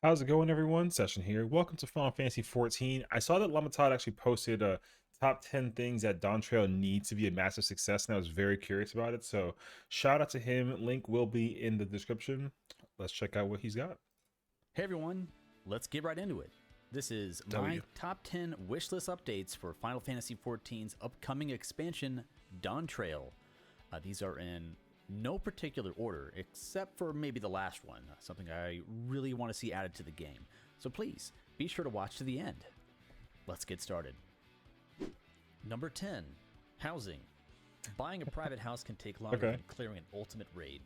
How's it going, everyone? Session here. Welcome to Final Fantasy XIV. I saw that Lamatad actually posted a top 10 things that Dawntrail needs to be a massive success, and I was very curious about it. So, shout out to him. Link will be in the description. Let's check out what he's got. Hey everyone, let's get right into it. This is my W. top 10 wishlist updates for Final Fantasy XIV's upcoming expansion, Dawntrail. These are in no particular order, except for maybe the last one, something I really want to see added to the game. So please, be sure to watch to the end. Let's get started. Number 10, Housing. Buying a private house can take longer Okay. than clearing an ultimate raid.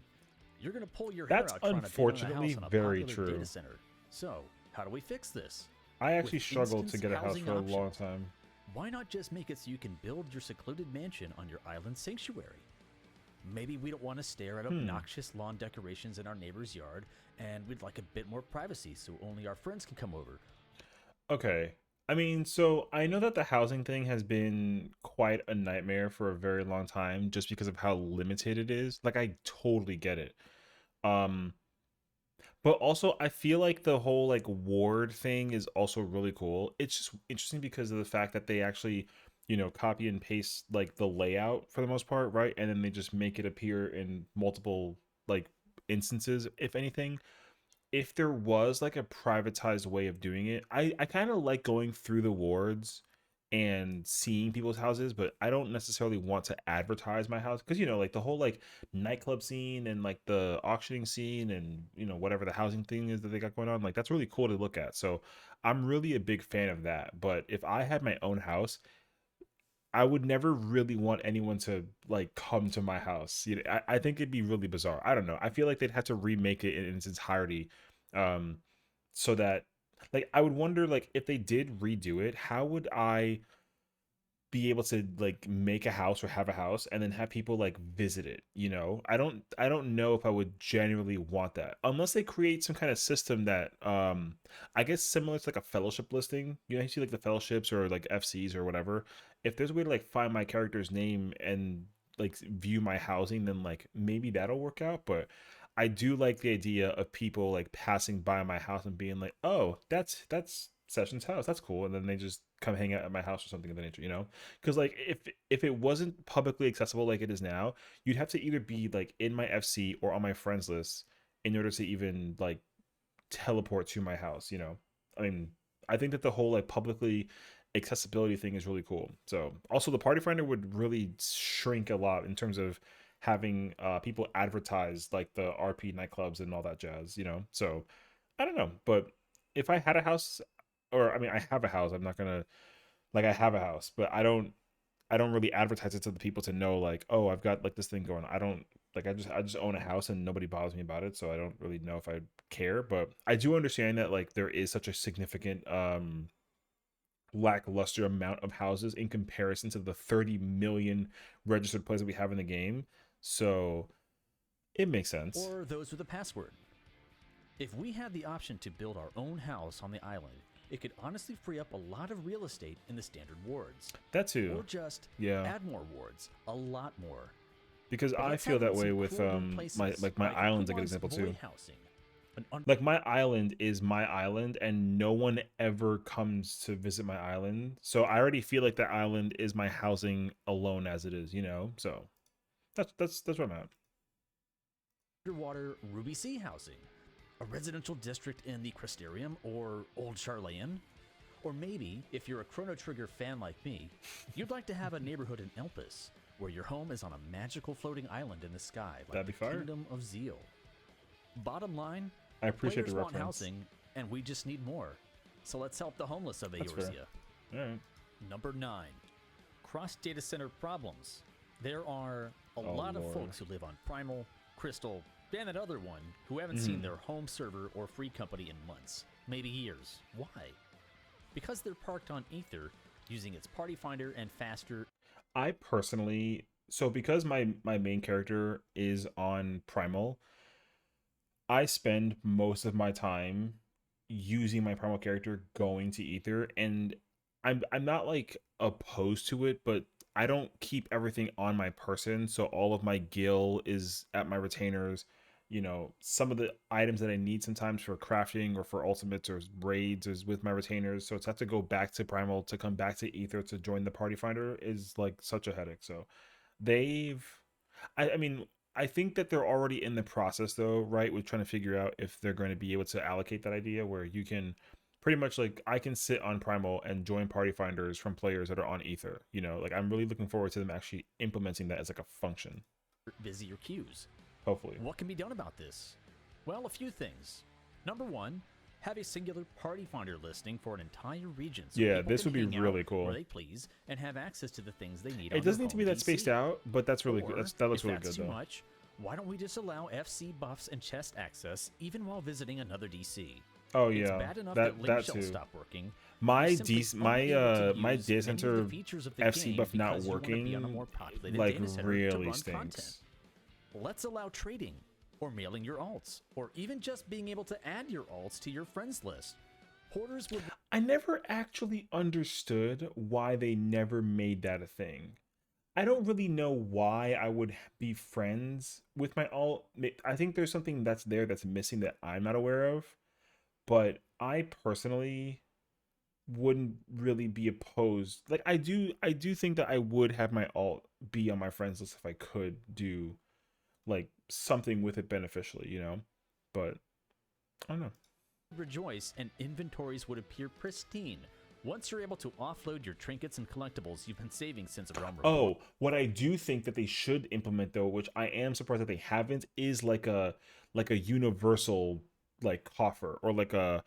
You're going to pull your That's hair out trying to build a unfortunately house on a very popular true. data center. So, how do we fix this? I actually With struggled to instance get a house housing for a long options, time. why not just make it so you can build your secluded mansion on your island sanctuary? Maybe we don't want to stare at obnoxious lawn decorations in our neighbor's yard, and we'd like a bit more privacy so only our friends can come over. Okay. I mean, so I know that the housing thing has been quite a nightmare for a very long time just because of how limited it is. Like, I totally get it. Um, But also, I feel like the whole like ward thing is also really cool. It's just interesting because of the fact that they actually, copy and paste like the layout for the most part, right? And then they just make it appear in multiple like instances, if anything. If there was like a privatized way of doing it, I kind of like going through the wards and seeing people's houses, but I don't necessarily want to advertise my house because like the whole like nightclub scene and like the auctioning scene and whatever the housing thing is that they got going on, like that's really cool to look at. So I'm really a big fan of that. But if I had my own house, I would never really want anyone to like come to my house. I think it'd be really bizarre. I don't know. I feel like they'd have to remake it in its entirety, um, so that like I would wonder like if they did redo it, how would I be able to like make a house or have a house and then have people like visit it, I don't know if I would genuinely want that unless they create some kind of system that I guess similar to like a fellowship listing. You see like the fellowships or like FCs or whatever. If there's a way to like find my character's name and like view my housing, then like maybe that'll work out. But I do like the idea of people like passing by my house and being like, oh, that's Session's house, that's cool, and then they just come hang out at my house or something of that nature. Because like if it wasn't publicly accessible like it is now, you'd have to either be like in my FC or on my friends list in order to even like teleport to my house. I mean, I think that the whole like publicly accessibility thing is really cool. So also the party finder would really shrink a lot in terms of having people advertise like the RP nightclubs and all that jazz. So I don't know, but if I had a house, or I mean I have a house, I'm not gonna like I have a house, but I don't really advertise it to the people to know like, oh, I've got like this thing going. I don't like I just own a house and nobody bothers me about it, so I don't really know if I care. But I do understand that like there is such a significant lackluster amount of houses in comparison to the 30 million registered players that we have in the game. So it makes sense. Or those with a password. If we had the option to build our own house on the island, it could honestly free up a lot of real estate in the standard wards. That too. Or just Yeah. add more wards, a lot more. Because But I let's feel have it that in way some with cool new my places, like my like who island's a good wants example too. void housing? Like my island is my island and no one ever comes to visit my island. So I already feel like that island is my housing alone as it is. So that's where I'm at. Underwater Ruby Sea housing, a residential district in the Crystarium or Old Charlayan. Or maybe, if you're a Chrono Trigger fan like me, you'd like to have a neighborhood in Elpis, where your home is on a magical floating island in the sky, like That'd be the fire. Kingdom of Zeal. Bottom line, I appreciate the players want reference. housing, and we just need more. So let's help the homeless of That's fair. Eorzea. All right. Number 9. Cross data center problems. There are a Oh lot of Lord. folks who live on Primal, Crystal, and that other one who haven't Mm-hmm. seen their home server or free company in months, maybe years. Why? Because they're parked on Ether, using its party finder and faster. I personally, so because my main character is on Primal, I spend most of my time using my Primal character going to Ether, and I'm not like opposed to it, but I don't keep everything on my person, so all of my gil is at my retainers. you know, some of the items that I need sometimes for crafting or for ultimates or raids is with my retainers. So it's have to go back to Primal to come back to Ether to join the party finder is like such a headache. So they've, I mean, I think that they're already in the process though, right? With trying to figure out if they're going to be able to allocate that idea where you can pretty much like I can sit on Primal and join party finders from players that are on Ether. You know, like I'm really looking forward to them actually implementing that as like a function. Busy your queues. Hopefully. What can be done about this? Well, a few things. Number one, have a singular party finder listing for an entire region, so Yeah, people this can would be hang out really cool. where they please and have access to the things they need It on their doesn't need to home be that DC. spaced out, but that's really good. Or, That looks if really that's good too though. much, why don't we just allow FC buffs and chest access even while visiting another DC? Oh It's yeah, bad enough that Link that Shell too. stopped working. My You're simply unable to my use data many of center the features of the FC game buff not because you want to be on a working more populated like data center to really run stinks. content. Let's allow trading, or mailing your alts, or even just being able to add your alts to your friends list. Hoarders would I never actually understood why they never made that a thing. I don't really know why I would be friends with my alt. I think there's something that's there that's missing that I'm not aware of. But I personally wouldn't really be opposed. Like I do think that I would have my alt be on my friends list if I could do like something with it beneficially, you know? But I don't know. rejoice and inventories would appear pristine once you're able to offload your trinkets and collectibles you've been saving since Realm Reborn. Oh, what I do think that they should implement though, which I am surprised that they haven't, is like a universal like coffer or like a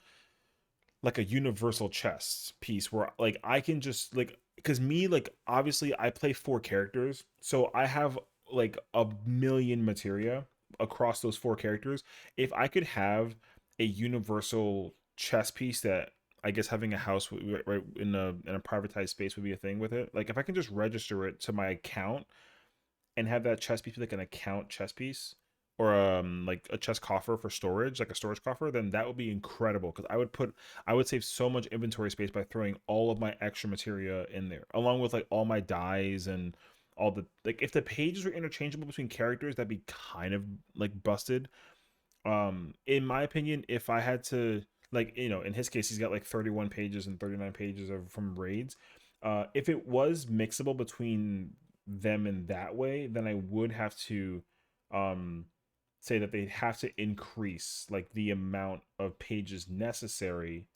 universal chest piece where like I can just like because me like obviously I play four characters, so I have like a million materia across those four characters. If I could have a universal chess piece that I guess having a house right in a privatized space would be a thing with it. Like if I can just register it to my account and have that chess piece be like an account chess piece or like a chest coffer for storage, like a storage coffer, then that would be incredible because I would save so much inventory space by throwing all of my extra materia in there, along with like all my dyes and all the like if the pages were interchangeable between characters, that'd be kind of like busted. In my opinion, if I had to like, you know, in his case he's got like 31 pages and 39 pages of from raids. If it was mixable between them in that way, then I would have to um say that they have to increase like the amount of pages necessary,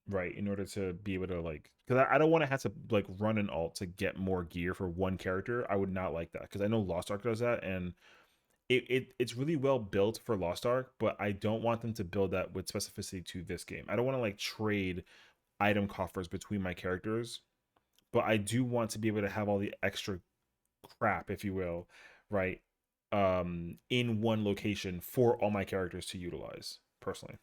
right, in order to be able to like because I don't want to have to like run an alt to get more gear for one character. I would not like that because I know Lost Ark does that, and it's really well built for Lost Ark, but I don't want them to build that with specificity to this game. I don't want to like trade item coffers between my characters, but I do want to be able to have all the extra crap, if you will, right, in one location for all my characters to utilize personally.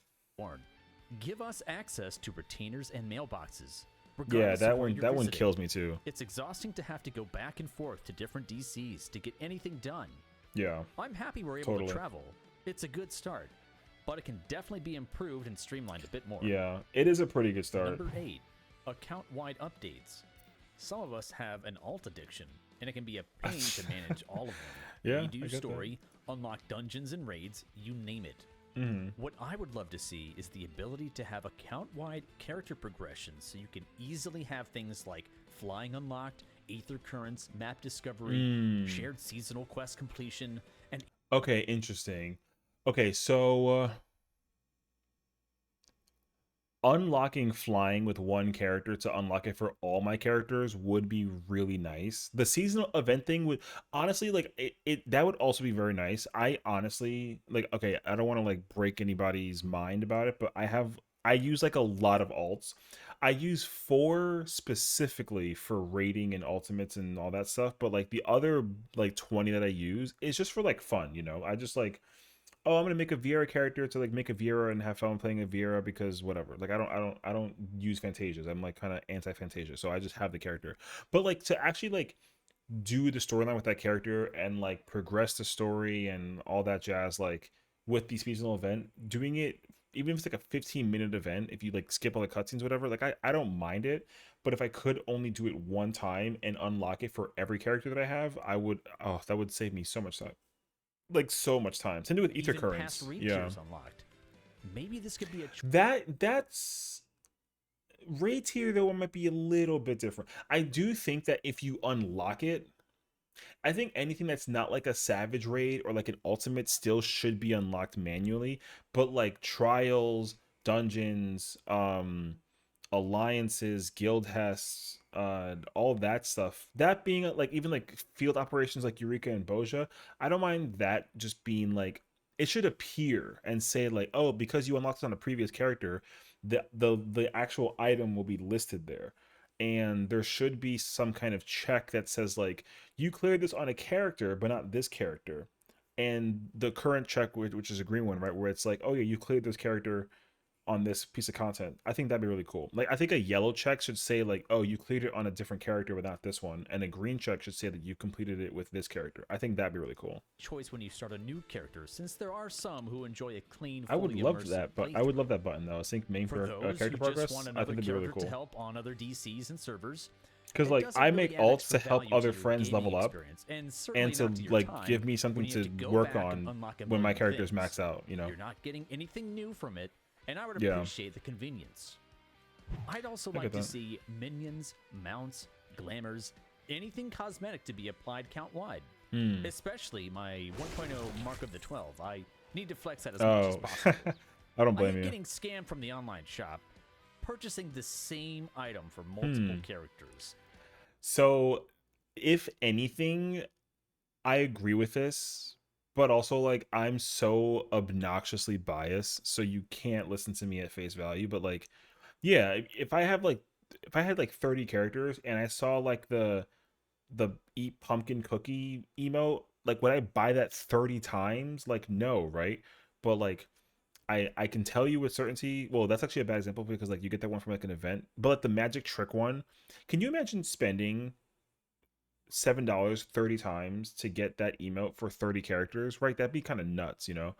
Give us access to retainers and mailboxes. Yeah, Regardless of where you're that one visiting. kills me too. It's exhausting to have to go back and forth to different DCs to get anything done. Yeah, I'm happy we're able totally. to travel. It's a good start, but it can definitely be improved and streamlined a bit more. Yeah, it is a pretty good start. Number 8, account-wide updates. Some of us have an alt addiction, and it can be a pain to manage all of them. Yeah, You do I get story, unlock dungeons and raids, you name it. What I would love to see is the ability to have account-wide character progression so you can easily have things like flying unlocked, aether currents, map discovery, shared seasonal quest completion, and Okay, interesting. Okay, so unlocking flying with one character to unlock it for all my characters would be really nice. The seasonal event thing would honestly like it that would also be very nice. I honestly like okay, I don't want to like break anybody's mind about it, but I use like a lot of alts. I use four specifically for rating and ultimates and all that stuff, but like the other like 20 that I use is just for like fun, you know. I just like oh, I'm gonna make a Viera character to like make a Viera and have fun playing a Viera because whatever. Like I don't use Fantasias. I'm like kind of anti Fantasia, so I just have the character. But like to actually like do the storyline with that character and like progress the story and all that jazz, like with the seasonal event, doing it even if it's like a 15-minute event, if you like skip all the cutscenes, whatever, like I don't mind it. But if I could only do it one time and unlock it for every character that I have, I would. Oh, that would save me so much time. like so much time. Same thing with ether Even past currents. raid Yeah. tiers unlocked. Maybe this could be a That's raid tier though might be a little bit different. I do think that if you unlock it, I think anything that's not like a savage raid or like an ultimate still should be unlocked manually, but like trials, dungeons, alliances, guild hests, all that stuff. That being like even like field operations like Eureka and Boja, I don't mind that just being like it should appear and say like, oh, because you unlocked it on a previous character, the actual item will be listed there. And there should be some kind of check that says like you cleared this on a character, but not this character. And the current check, which is a green one, right, where it's like, oh yeah, you cleared this character on this piece of content. I think that'd be really cool. Like I think a yellow check should say like, oh, you cleared it on a different character but not this one, and a green check should say that you completed it with this character. I think that'd be really cool. choice when you start a new character, since there are some who enjoy a clean, I would fully love immersive that, but I playthrough. would love that button though. Sync main For for those character who progress. just want I another think that'd be really character to cool. help on other DCs and servers, Because it like doesn't I really make add alts extra to help value other to your friends gaming level up experience, and certainly and to not to your like time give me when something you have to go work back and on unlock a when my million character's things. max out, you know. You're not getting anything new from it, and I would Yeah. appreciate the convenience. I'd also I like get to that. see minions, mounts, glamours, anything cosmetic to be applied count-wide. Especially my 1.0 Mark of the 12. I need to flex that as much as Oh, possible. I don't I blame hate you. getting scammed from the online shop, purchasing the same item for multiple characters. So, if anything, I agree with this, but also like I'm so obnoxiously biased, so you can't listen to me at face value. But like, yeah, if I had like 30 characters and I saw like the eat pumpkin cookie emote, like would I buy that 30 times? Like no, right? But like I can tell you with certainty. Well, that's actually a bad example because like you get that one from like an event, but like the magic trick one, can you imagine spending $7 30 times to get that emote for 30 characters, right? That'd be kind of nuts, you know.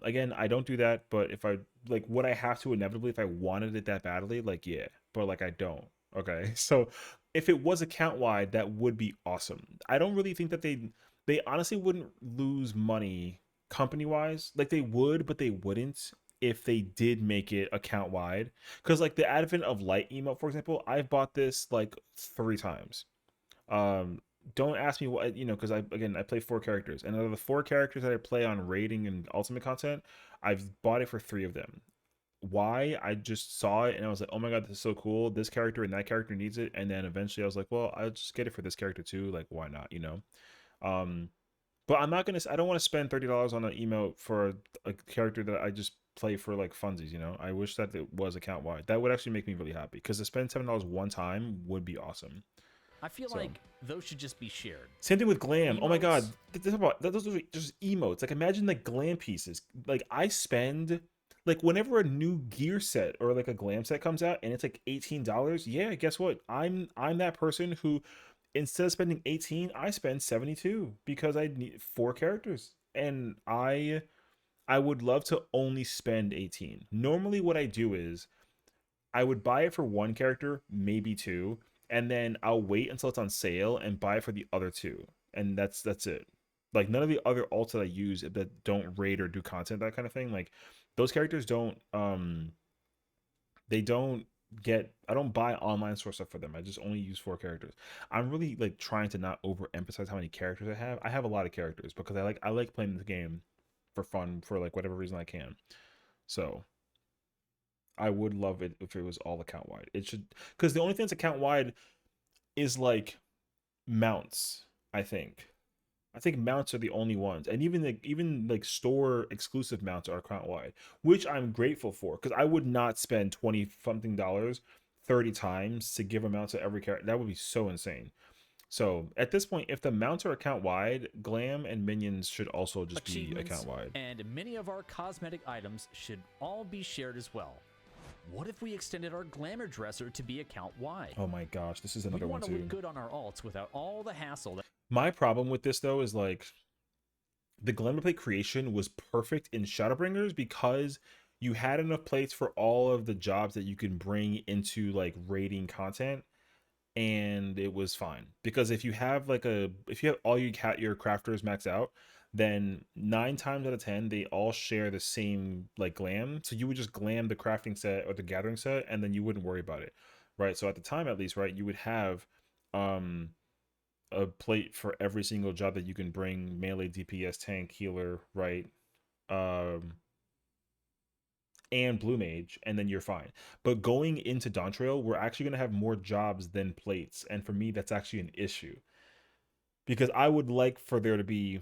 Again, I don't do that, but if I like would I have to inevitably if I wanted it that badly? Like yeah, but like I don't. Okay. So if it was account wide, that would be awesome. I don't really think that they honestly wouldn't lose money company wise. Like they would, but they wouldn't if they did make it account wide. Because like the advent of light emote, for example, I've bought this like 3 times. um don't ask me what, you know, because I play 4 characters, and out of the 4 characters that I play on raiding and ultimate content, I've bought it for 3 of them. Why? I just saw it and I was like, oh my god, this is so cool, this character and that character needs it, and then eventually I was like, well, I'll just get it for this character too, like why not, you know. um but I don't want to spend $30 on an emote for a character that I just play for like funsies, you know. I wish that it was account wide. That would actually make me really happy because to spend $7 one time would be awesome. I feel So like those should just be shared. same thing with glam. Oh my god, Emotes, those are just emotes. Like imagine like glam pieces. Like I spend like whenever a new gear set or like a glam set comes out and it's like $18. Yeah, guess what? I'm that person who instead of spending 18, I spend 72 because I need 4 characters, and I would love to only spend 18. Normally, what I do is I would buy it for 1 character, maybe 2, and then I'll wait until it's on sale and buy it for the other 2. And that's it. Like none of the other alts that I use that don't raid or do content, that kind of thing, like those characters don't they don't get, I don't buy online source stuff for them. I just only use 4 characters. I'm really like trying to not overemphasize how many characters I have. I have a lot of characters because I like playing the game for fun for like whatever reason I can. So I would love it if it was all account wide. It should, because the only thing that's account wide is like mounts. I think. I think mounts are the only ones, and even like store exclusive mounts are account wide, which I'm grateful for because I would not spend 20 something dollars 30 times to give a mount to every character. That would be so insane. So at this point, if the mounts are account wide, glam and minions should also just be achievements, account wide. and many of our cosmetic items should all be shared as well. What if we extended our glamour dresser to be account wide? Oh my gosh, this is We another one want to too. look good on our alts without all the hassle that My problem with this though is like the glamour plate creation was perfect in Shadowbringers because you had enough plates for all of the jobs that you can bring into like raiding content, and it was fine. Because if you have all your crafters max out, then 9 times out of 10 they all share the same like glam. So you would just glam the crafting set or the gathering set, and then you wouldn't worry about it, right? So at the time, at least, right, you would have um a plate for every single job that you can bring: melee, DPS, tank, healer, right? Um, and blue mage, and then you're fine. But going into Dawntrail, we're actually going to have more jobs than plates, and for me that's actually an issue, because I would like for there to be,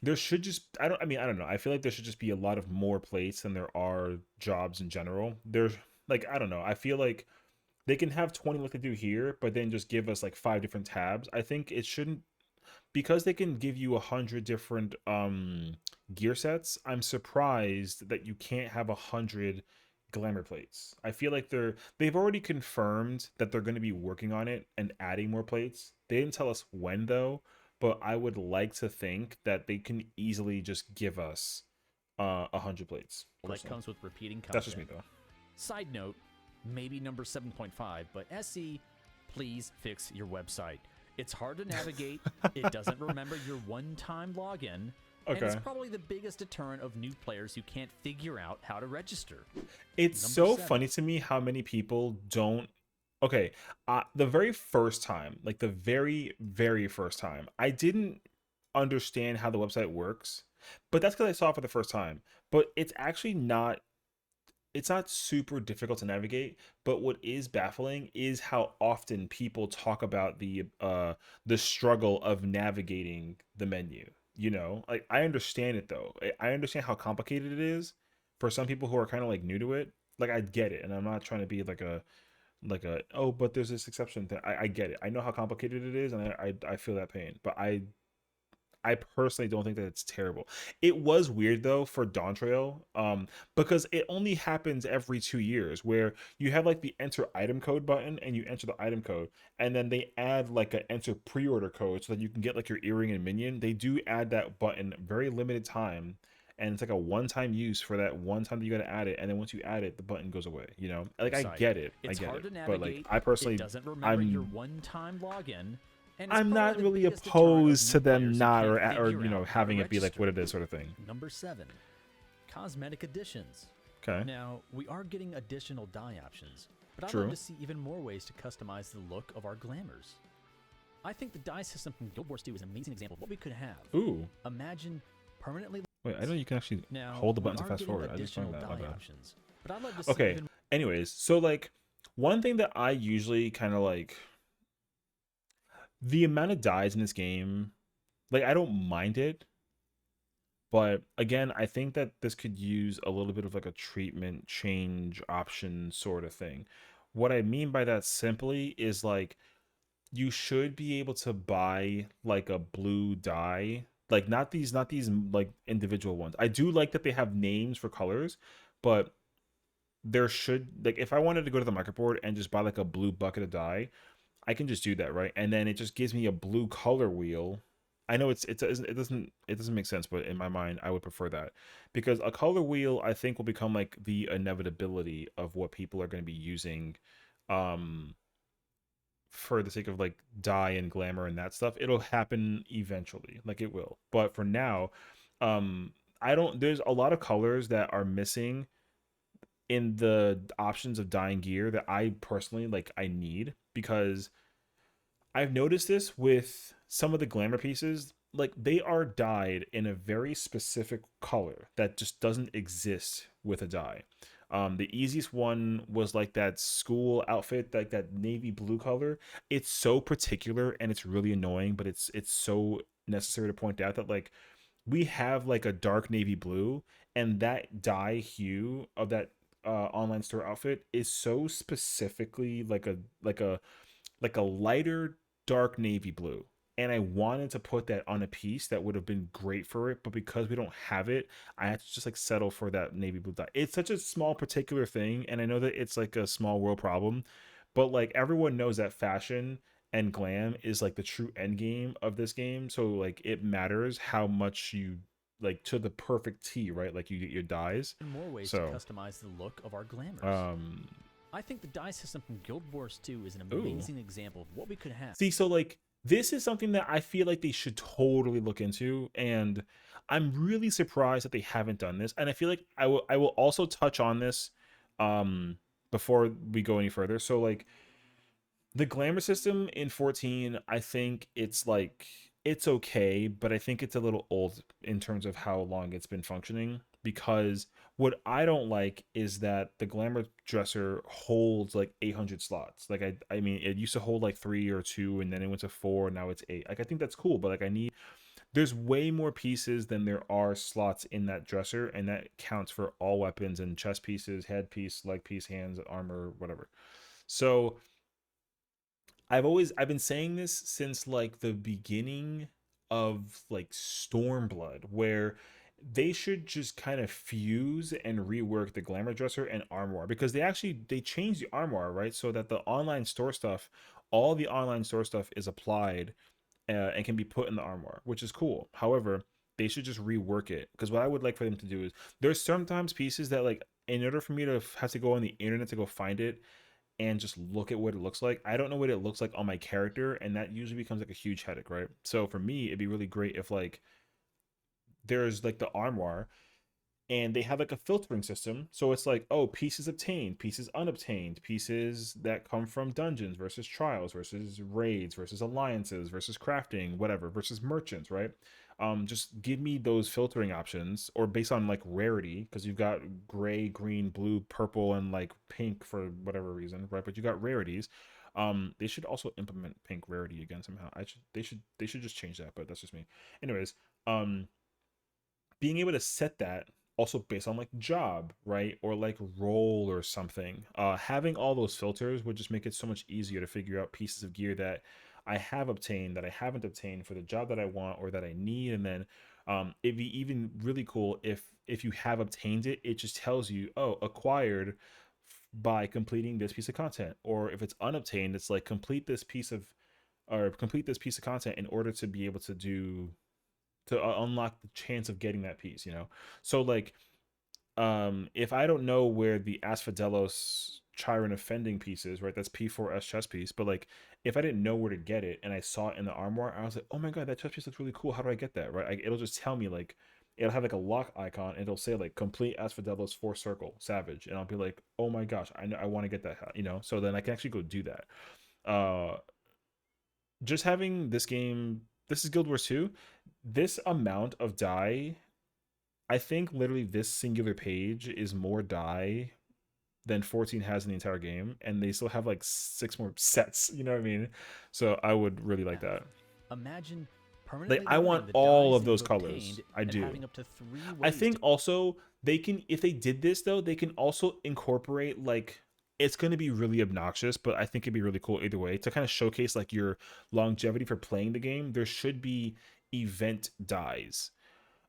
there should just, I don't know, I feel like there should just be a lot of more plates than there are jobs in general. There's like, I don't know, I feel like they can have 20 like they do here, but then just give us like 5 different tabs. I think it shouldn't, because they can give you 100 different gear sets. I'm surprised that you can't have 100 glamour plates. I feel like they've already confirmed that they're going to be working on it and adding more plates. They didn't tell us when though, but I would like to think that they can easily just give us 100 plates That personally. comes with repeating content. That's just me though. Side note, maybe number 7.5, but SE, please fix your website. It's hard to navigate. It doesn't remember your one-time login. And it's Okay. probably the biggest deterrent of new players who can't figure out how to register. It's Number so 7. funny to me how many people don't. Okay, the very first time, like the very, very first time, I didn't understand how the website works, but that's because I saw it for the first time. But it's actually not, it's not super difficult to navigate, but what is baffling is how often people talk about the struggle of navigating the menu. You know, like I understand it though. I understand how complicated it is for some people who are kind of like new to it. Like I get it, and I'm not trying to be like a, oh, but there's this exception thing. I get it. I know how complicated it is, and I feel that pain. But I personally don't think that it's terrible. It was weird though for Dawntrail, because it only happens every 2 years, where you have like the enter item code button and you enter the item code, and then they add like a enter pre-order code so that you can get like your earring and minion. They do add that button very limited time, and it's like a one-time use for that one time that you got to add it, and then once you add it, the button goes away. You know, like I Site. get it, It's hard to but like navigate. I It personally, doesn't remember your I'm one-time login. And it's I'm not probably the really biggest deterrent of opposed new to them players who not, can't or figure you know, out how to having it be like register. what it is, sort of thing. Number 7, cosmetic additions. Okay. Now, we are getting additional dye options, but I'd True. love to see even more ways to customize the look of our glamours. I think the dye system from Guild Wars 2 is an amazing example of what we could have. Ooh. Imagine permanently. Wait, I know you can actually Now, hold the we button to are fast getting forward. I just additional found that. My dye bad. options, but I'd love to see Okay. even. Anyways, so like one thing that I usually kind of like, the amount of dyes in this game, like I don't mind it, but again, I think that this could use a little bit of like a treatment change option sort of thing. What I mean by that simply is like you should be able to buy like a blue dye, like not these like individual ones. I do like that they have names for colors, but there should, like, if I wanted to go to the market board and just buy like a blue bucket of dye, I can just do that, right? And then it just gives me a blue color wheel. I know it doesn't make sense, but in my mind, I would prefer that, because a color wheel I think will become like the inevitability of what people are going to be using, um, for the sake of like dye and glamour and that stuff. It'll happen eventually, like it will. But for now, um, I don't. There's a lot of colors that are missing in the options of dyeing gear that I personally like. I need, because I've noticed this with some of the glamour pieces. Like they are dyed in a very specific color that just doesn't exist with a dye. The easiest one was like that school outfit, like that navy blue color. It's so particular and it's really annoying, but it's so necessary to point out that like we have like a dark navy blue, and that dye hue of that online store outfit is so specifically like a lighter dark navy blue, and I wanted to put that on a piece that would have been great for it, but because we don't have it, I had to just like settle for that navy blue dye. It's such a small particular thing, and I know that it's like a small world problem, but like everyone knows that fashion and glam is like the true end game of this game, so like it matters how much you, like, to the perfect T, right? Like you get your dyes. More ways to So customize the look of our glamours. um I think the dye system from Guild Wars 2 is an ooh. amazing example of what we could have. See, so like this is something that I feel like they should totally look into, and I'm really surprised that they haven't done this. And I feel like I will also touch on this um before we go any further. So like the glamour system in 14, I think it's like it's okay, but I think it's a little old in terms of how long it's been functioning, because what I don't like is that the glamour dresser holds like 800 slots. Like I mean it used to hold like 3 or 2, and then it went to 4, now it's 8. Like I think that's cool, but like I need there's way more pieces than there are slots in that dresser, and that counts for all weapons and chest pieces, head piece, leg piece, hands, armor, whatever. So I've been saying this since like the beginning of like Stormblood, where they should just kind of fuse and rework the glamour dresser and armor, because they changed the armor, right, so that the online store stuff, all the online store stuff is applied and can be put in the armor, which is cool. However, they should just rework it, because what I would like for them to do is there's sometimes pieces that like in order for me to have to go on the internet to go find it and just look at what it looks like. I don't know what it looks like on my character, and that usually becomes like a huge headache, right? So for me, it'd be really great if like there's like the armoire and they have like a filtering system. So it's like, oh, pieces obtained, pieces unobtained, pieces that come from dungeons versus trials versus raids versus alliances versus crafting, whatever, versus merchants, right? Just give me those filtering options, or based on like rarity, because you've got gray, green, blue, purple, and like pink for whatever reason, right? But you got rarities. They should also implement pink rarity again somehow. They should just change that, but that's just me. Anyways, being able to set that also based on like job, right, or like role or something, having all those filters would just make it so much easier to figure out pieces of gear that I have obtained, that I haven't obtained for the job that I want or that I need. And then it'd be even really cool if you have obtained it, it just tells you, oh, acquired by completing this piece of content. Or if it's unobtained, it's like complete this piece of content in order to be able to do to unlock the chance of getting that piece, you know? So like if I don't know where the Asphodelos Chiron offending piece is, right? That's P4S chess piece, but like if I didn't know where to get it and I saw it in the armoire, I was like, "Oh my god, that chess piece looks really cool. How do I get that?" Right? It'll just tell me like it'll have like a lock icon and it'll say like complete Asphodelos 4 circle savage, and I'll be like, "Oh my gosh, I know, I want to get that, you know?" So then I can actually go do that. Uh just having this game, this is Guild Wars 2, this amount of die, I think literally this singular page is more die than 14 has in the entire game, and they still have like 6 more sets, you know what I mean? So I would really like Yeah. that. Imagine Like permanently I want limiting the all dies of that you've those colors. obtained I and do. having up to 3 I ways think to. also they can, if they did this though, they can also incorporate like, it's going to be really obnoxious, but I think it'd be really cool either way to kind of showcase like your longevity for playing the game. There should be event dies.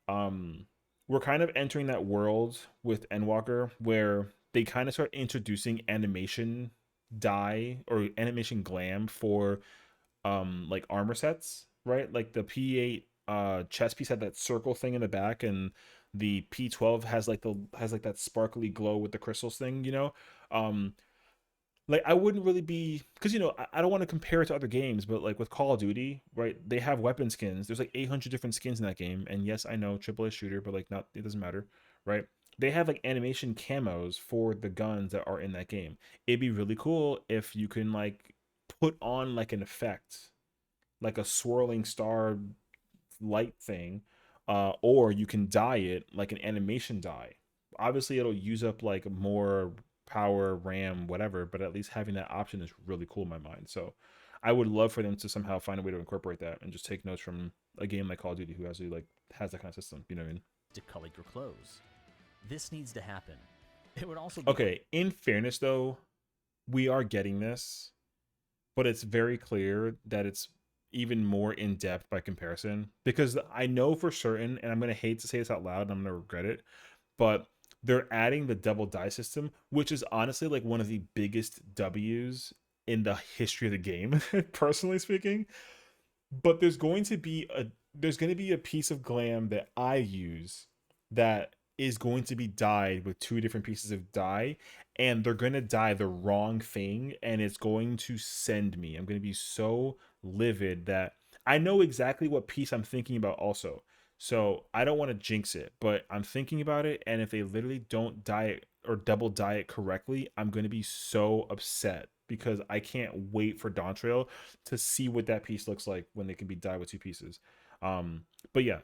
um we're kind of entering that world with Endwalker where they kind of start introducing animation dye or animation glam for like armor sets, right? Like the P8 chest piece had that circle thing in the back, and the P12 has like that sparkly glow with the crystals thing, you know? um like I wouldn't really be, because I don't want to compare it to other games, but like with Call of Duty, right? They have weapon skins. There's like 800 different skins in that game, and yes, I know AAA shooter, but like not, it doesn't matter, right? They have like animation camos for the guns that are in that game. It'd be really cool if you can like put on like an effect, like a swirling star light thing, or you can dye it like an animation dye. Obviously, it'll use up like more power, RAM, whatever, but at least having that option is really cool in my mind. So I would love for them to somehow find a way to incorporate that and just take notes from a game like Call of Duty, who actually like has that kind of system. You know what I mean? To color your clothes. This needs to happen. It would also be great. Okay. In fairness, though, we are getting this, but it's very clear that it's even more in depth by comparison, because I know for certain, and I'm gonna hate to say this out loud and I'm gonna regret it, but they're adding the double die system, which is honestly like one of the biggest W's in the history of the game, personally speaking. But there's going to be a piece of glam that I use that is going to be dyed with 2 different pieces of dye, and they're going to dye the wrong thing, and it's going to send me. I'm going to be so livid that I know exactly what piece I'm thinking about also. So I don't want to jinx it, but I'm thinking about it, and if they literally don't dye it or double dye it correctly, I'm going to be so upset because I can't wait for Dawntrail to see what that piece looks like when they can be dyed with two pieces. Um, but yeah,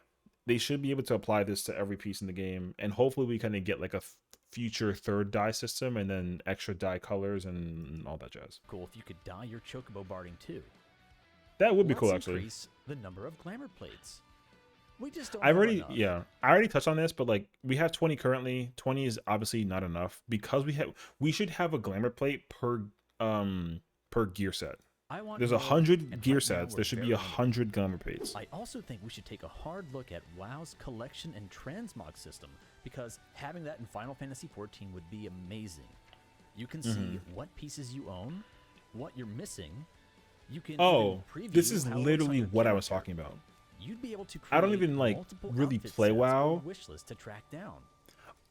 they should be able to apply this to every piece in the game, and hopefully we kind of get like a future third dye system and then extra dye colors and all that jazz. Cool if you could dye your chocobo barding too. That would be Let's cool, actually. increase the number of glamour plates. We just don't I've have already, enough. yeah, I already touched on this, but like we have 20 currently. 20 is obviously not enough because we should have a glamour plate per gear set. I want There's more, 100 and gear right now sets. we're There should be very limited. 100 glamour plates. I also think we should take a hard look at WoW's collection and transmog system, because having that in Final Fantasy XIV would be amazing. You can see what pieces you own, what you're missing. You can Oh, even preview this is how it looks on literally your what I was character. talking about. You'd be able to I create don't even like multiple really outfit play sets or WoW. wish list to track down.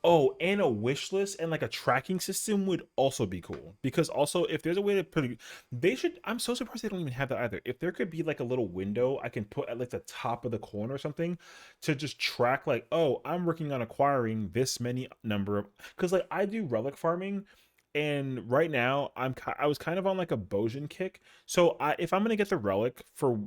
Oh, and a wish list and like a tracking system would also be cool. Because also, if there's a way to put, they should. I'm so surprised they don't even have that either. If there could be like a little window I can put at like the top of the corner or something to just track, like, oh, I'm working on acquiring this many number of. Because like I do relic farming, and right now I was kind of on like a Bojan kick. So if I'm gonna get the relic for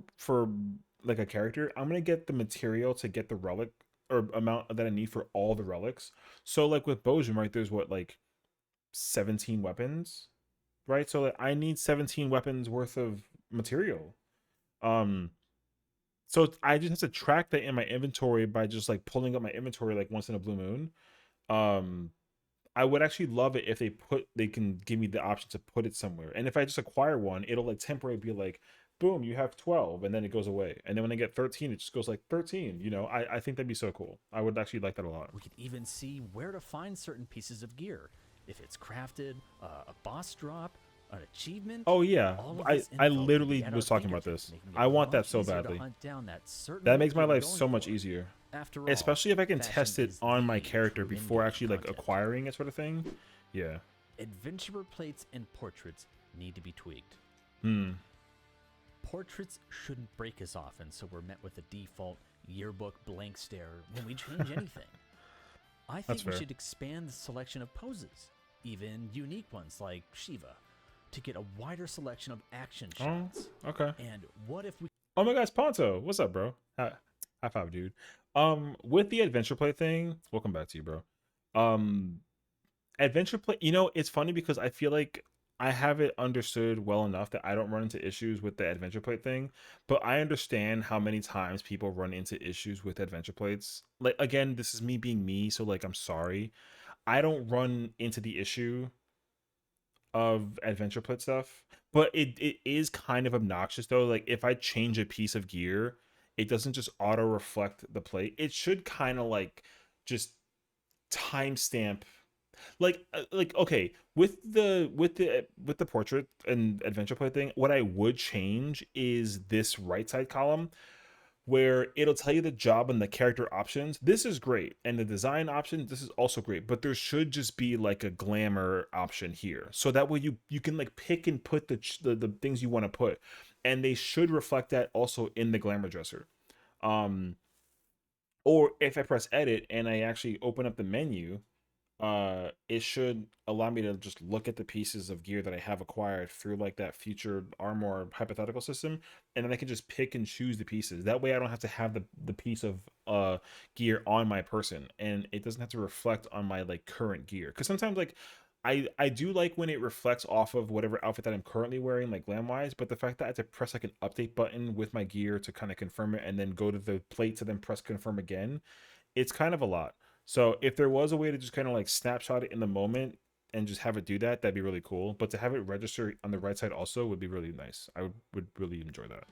like a character, I'm gonna get the material to get the relic or amount that I need for all the relics. So like with Bojan, right, there's what, like 17 weapons, right? So like I need 17 weapons worth of material. Um so I just have to track that in my inventory by just like pulling up my inventory like once in a blue moon. Um I would actually love it if they can give me the option to put it somewhere. And if I just acquire one, it'll like temporarily be like, boom, you have 12, and then it goes away. And then when I get 13, it just goes like 13. I think that'd be so cool. I would actually like that a lot. We could even see where to find certain pieces of gear. If it's crafted, a boss drop, an achievement. Oh yeah. All of I this I info would be literally at was our talking about fingertips, this. making I it want that much so easier to badly. hunt down that certain That loot makes my we were life going so much for. easier. After all, Especially if I can fashion test it is on my the character true before in-game actually like content. acquiring it, sort of thing. Yeah. Adventurer plates and portraits need to be tweaked. Hmm. Portraits shouldn't break as often, so we're met with a default yearbook blank stare when we change anything. I That's think we fair. should expand the selection of poses, even unique ones like Shiva, to get a wider selection of action Oh, shots. okay. And what if we Oh my gosh, Ponto. What's up, bro? High five, dude. With the adventure play thing, welcome back to you, bro. Um, adventure play, it's funny because I feel like I have it understood well enough that I don't run into issues with the adventure plate thing, but I understand how many times people run into issues with adventure plates. Like, again, this is me being me, so like I'm sorry. I don't run into the issue of adventure plate stuff, but it is kind of obnoxious though. Like if I change a piece of gear, it doesn't just auto reflect the plate. It should kind of like just timestamp, like okay, with the portrait and adventure play thing, what I would change is this right side column where it'll tell you the job and the character options. This is great, and the design options, this is also great, but there should just be like a glamour option here, so that way you can like pick and put the things you want to put, and they should reflect that also in the glamour dresser. um or if I press edit and I actually open up the menu, it should allow me to just look at the pieces of gear that I have acquired through like that future armor hypothetical system, and then I can just pick and choose the pieces. That way I don't have to have the piece of gear on my person, and it doesn't have to reflect on my like current gear. Because sometimes like I do like when it reflects off of whatever outfit that I'm currently wearing, like glam wise, but the fact that I have to press like an update button with my gear to kind of confirm it and then go to the plate to then press confirm again, it's kind of a lot. So if there was a way to just kind of like snapshot it in the moment and just have it do that, that'd be really cool. But to have it register on the right side also would be really nice. I would really enjoy that.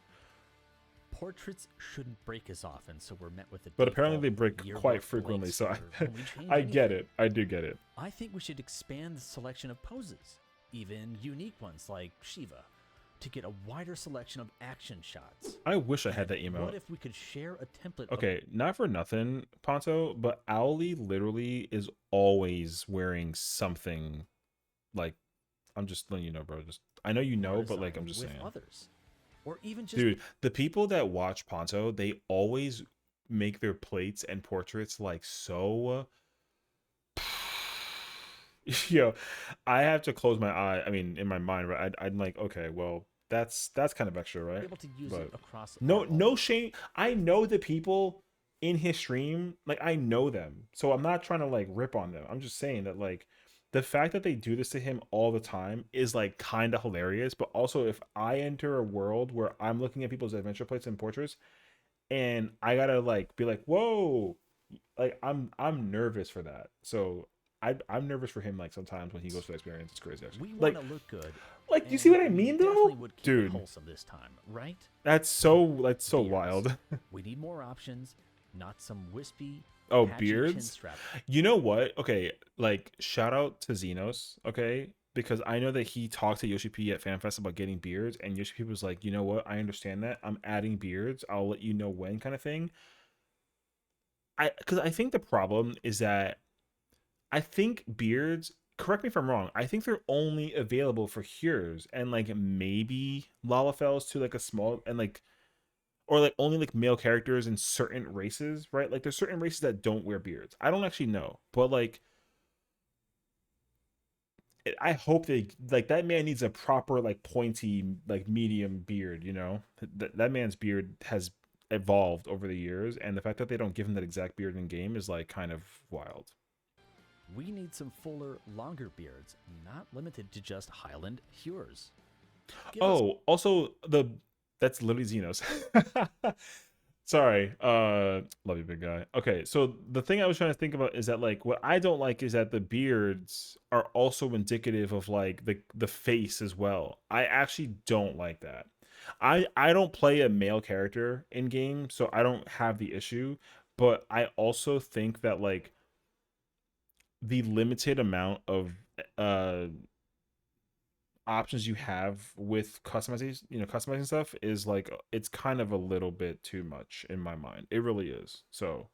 portraits shouldn't break as often, so we're met with a But apparently default they break yearbook quite blank frequently, so stare when we change I get anything. it. I do get it. I think we should expand the selection of poses, even unique ones like Shiva, to get a wider selection of action shots. I wish I had that And emote. what if we could share a template of Okay, not for nothing, Ponto, but Owly literally is always wearing something. Like, I'm just letting you know, bro. Just I know you art know, but like design I'm just with saying. others? or even just Dude, the people that watch Ponto, they always make their plates and portraits like so. Yo, I have to close my eye. I mean, in my mind, right? I'm like, okay, well, that's kind of extra, right? able to use it But across no, our no home. shame. I know the people in his stream, like I know them, so I'm not trying to like rip on them. I'm just saying that like the fact that they do this to him all the time is like kind of hilarious. But also, if I enter a world where I'm looking at people's adventure plates and portraits, and I gotta like be like, whoa, like I'm nervous for that. So I'm nervous for him like sometimes when he goes for the experience. It's crazy actually. We want to look good, Like you see and what I we mean definitely though? would keep it Dude, wholesome this time, right? that's so Beards. wild. We need more options, not some wispy, Oh, patchy chin beards. strap. You know what? Okay, like shout out to Xenos, okay? Because I know that he talked to Yoshi P at FanFest about getting beards, and Yoshi P was like, you know what? I understand that. I'm adding beards. I'll let you know when, kind of thing. Because I think the problem is that I think beards. Correct me if I'm wrong. I think they're only available for Heroes and like maybe Lalafels to like a small and like or like only like male characters in certain races, right? Like there's certain races that don't wear beards. I don't actually know, but like I hope they like that man needs a proper like pointy like medium beard. That man's beard has evolved over the years, and the fact that they don't give him that exact beard in game is like kind of wild. We need some fuller, longer beards, not limited to just Highland Hewers. Give us Oh, also that's literally Xenos. Sorry. Love you, big guy. Okay, so the thing I was trying to think about is that like what I don't like is that the beards are also indicative of like the face as well. I actually don't like that. I don't play a male character in game, so I don't have the issue, but I also think that like the limited amount of uh options you have with customization, customizing stuff is like it's kind of a little bit too much in my mind. It really is. So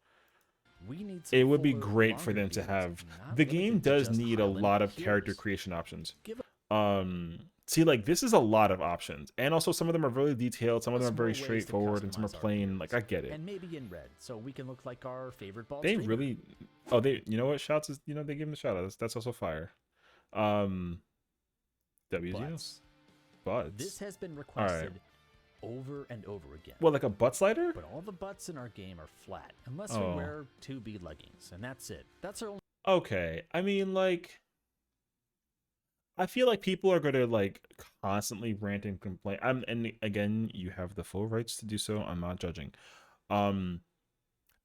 we need some it would be fuller, great for longer them to beards, have not the game limited to does just need a Highland lot of character Hewers. creation options. Give See, like this is a lot of options, and also some of them are really detailed, some of them us are more very ways to straightforward, and some are customize our plain. Like beards, I get it. and maybe in red, so we can look like our favorite bald They streamer. really Oh, they you know what, shouts is they give them the shout outs. That's also fire. um w Butts. This buds. has been All right. requested over and over again. What, like a butt slider? But all the butts in our game are flat, unless we Oh, wear 2B leggings, and that's it. That's our only okay. I mean, like I feel like people are gonna like constantly rant and complain. And again, you have the full rights to do so. I'm not judging. Um,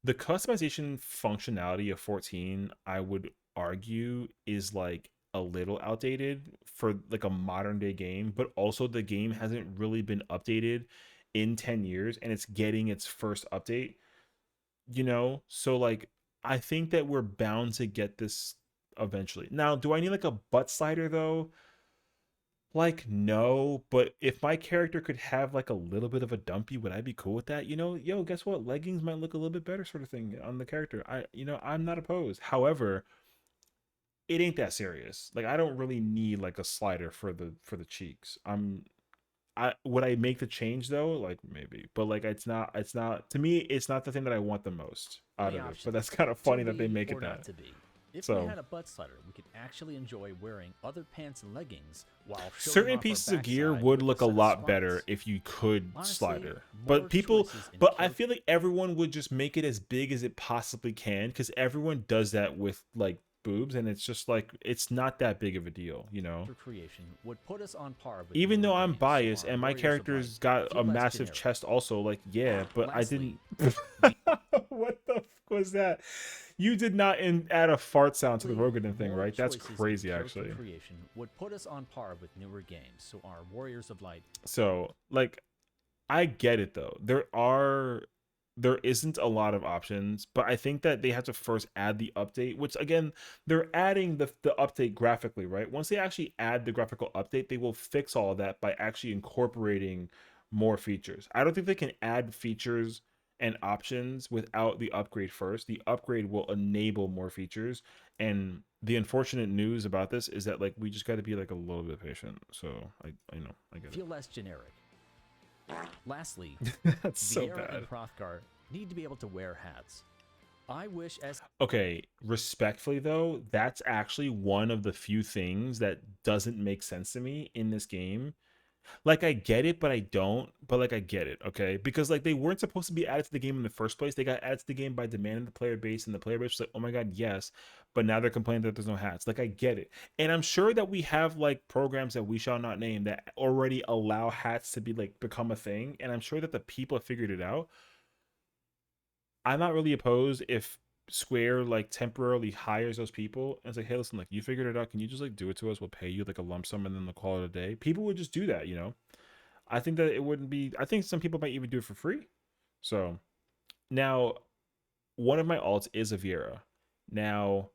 the customization functionality of 14, I would argue, is like a little outdated for like a modern day game, but also the game hasn't really been updated in 10 years and it's getting its first update. So like I think that we're bound to get this eventually. Now, do I need like a butt slider though? Like, no, but if my character could have like a little bit of a dumpy, would I be cool with that? Yo, guess what? Leggings might look a little bit better, sort of thing on the character. I'm not opposed. However, it ain't that serious. Like, I don't really need like a slider for the cheeks. I would I make the change though? Like maybe, but like it's not to me. It's not the thing that I want the most out of it. But options that's kind of to funny that they be make it or not that. to be. If we So had a butt slider, we could actually enjoy wearing other pants and leggings while showing certain off our pieces of gear backside would with a look a set of lot better slides. if you could Honestly, slider. more choices in But I character feel like everyone would just make it as big as it possibly can because everyone does that with like boobs, and it's just like it's not that big of a deal. creation would put us on par with Even newer though I'm games, so biased our and my Warriors of Light character's got a feel less massive generic. chest, also like yeah, but I Lastly, didn't. we What the fuck was that? You did not add a fart sound to the Rogan thing, more right? That's choices in crazy, character actually. creation would put us on par with newer games, so our Warriors of Light So, like, I get it though. There isn't a lot of options, but I think that they have to first add the update, which again, they're adding the update graphically, right? Once they actually add the graphical update, they will fix all of that by actually incorporating more features. I don't think they can add features and options without the upgrade first. The upgrade will enable more features, and the unfortunate news about this is that like we just got to be like a little bit patient. So I get it. feel less generic. Lastly, That's so Viera and bad. Hrothgar need to be able to wear hats. I wish as Okay, respectfully though, that's actually one of the few things that doesn't make sense to me in this game. Like I get it, but I don't. But like I get it, okay? Because like they weren't supposed to be added to the game in the first place. They got added to the game by demand of the player base, and the player base was like, "Oh my god, yes!" But now they're complaining that there's no hats. Like I get it, and I'm sure that we have like programs that we shall not name that already allow hats to be like become a thing, and I'm sure that the people have figured it out. I'm not really opposed if Square like temporarily hires those people and it's like, hey, listen, like you figured it out. Can you just like do it to us? We'll pay you like a lump sum and then they'll call it a day. People would just do that, you know? I think that it wouldn't be, I think some people might even do it for free. So now, one of my alts is a Viera. Now,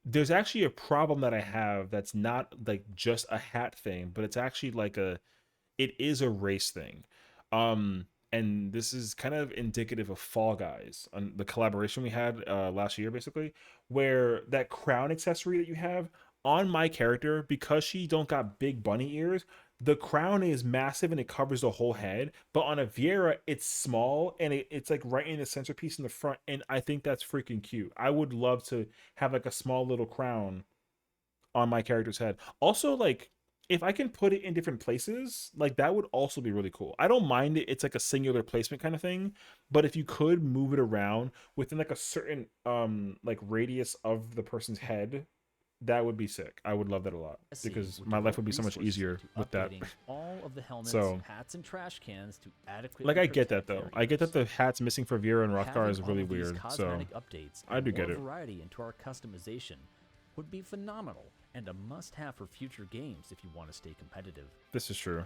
there's actually a problem that I have that's not like just a hat thing, but it's actually like it is a race thing. And this is kind of indicative of Fall Guys on the collaboration we had last year, basically, where that crown accessory that you have on my character, because she don't got big bunny ears, the crown is massive and it covers the whole head. But on a Viera, it's small and it's like right in the centerpiece in the front. And I think that's freaking cute. I would love to have like a small little crown on my character's head. Also, like if I can put it in different places, like that would also be really cool. I don't mind it. It's like a singular placement kind of thing, but if you could move it around within like a certain like radius of the person's head, that would be sick. I would love that a lot Sessiion because would my life devote would be so much resources easier into with that. updating all of the helmets, So, hats, and trash cans to like adequately I get that protect though. their I get that ears. the hats missing for Vera and Rothgar Having is all really of these weird. So, cosmetic updates I and do more get it. variety into our customization would be phenomenal and a must-have for future games if you want to stay competitive. This is true.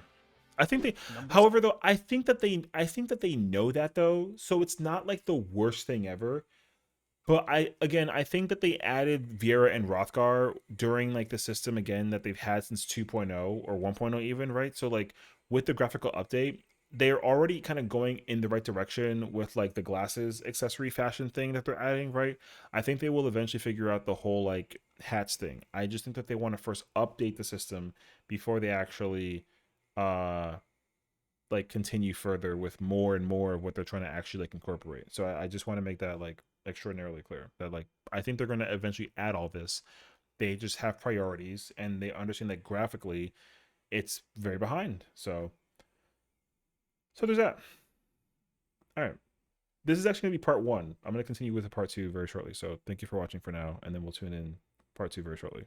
I think they Numbers however though, I think that they know that though. So it's not like the worst thing ever. But I think that they added Viera and Rothgar during like the system again that they've had since 2.0 or 1.0 even, right? So like with the graphical update, they're already kind of going in the right direction with like the glasses accessory fashion thing that they're adding, right? I think they will eventually figure out the whole like hats thing. I just think that they want to first update the system before they actually uh like continue further with more and more of what they're trying to actually like incorporate. So I just want to make that like extraordinarily clear that like I think they're going to eventually add all this. They just have priorities and they understand that graphically it's very behind. So there's that. All right. This is actually going to be part 1. I'm going to continue with the part 2 very shortly. So thank you for watching for now and then we'll tune in part 2 very shortly.